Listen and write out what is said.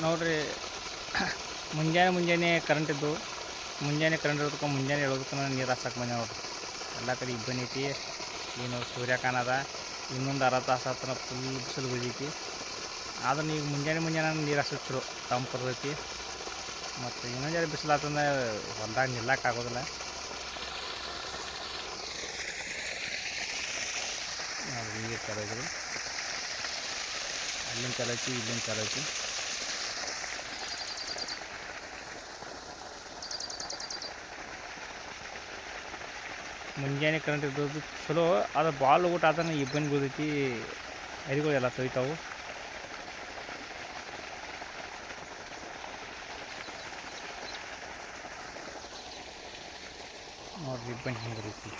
ನೋಡಿರಿ ಮುಂಜಾನೆ ಕರೆಂಟ್ ಇದ್ದು ಕರೆಂಟ್ ಇರೋದಕ್ಕೆ ಮುಂಜಾನೆ ಹೇಳೋದಕ್ಕೆ ನೀರು ಹಾಸಕ್ಕೆ ಬಂದೆ ನೋಡಿರಿ. ಎಲ್ಲ ಕಡೆ ಇಬ್ಬನಿ ಐತಿ. ಏನು ಸೂರ್ಯ ಕಾಣದ ಇನ್ನೊಂದು ಅರ್ಧ ತಾಸು ಹತ್ರ ಫುಲ್ ಬಿಸಿಲು ಬಿದ್ದೈತಿ. ಆದ್ರೆ ಈಗ ಮುಂಜಾನೆ ನೀರು ಹಾಸೋದು ಚಲೋ ತಂಪು ಇರ್ತೈತಿ. ಮತ್ತು ಇನ್ನೊಂದು ಜರ ಬಿಸಿಲು ಆತಂದ್ರೆ ಹೊಲ್ದಾಗ ನಿಲ್ಲಕ್ಕೆ ಆಗೋದಿಲ್ಲ. ನೀರು ಚಲೋ ಐತ್ರಿ. ಅಲ್ಲಿಂದ ಚಲೋ ಐತಿ, ಇಲ್ಲಿಂದ ಚಲೋ ಐತಿ. ಮುಂಜಾನೆ ಕರೆಂಟ್ ಇದ್ದದ್ದು ಚಲೋ. ಅದು ಭಾಳ ಊಟ ಆತನ ಇಬ್ಬನಿ ಬೀಳ್ತೈತಿ, ಎರಿಗಳು ಎಲ್ಲ ತೊಯ್ತಾವು. ನೋಡ್ರಿ ಇಬ್ಬನಿ ಹೆಂಗೆ ಬರ್ತೈತಿ.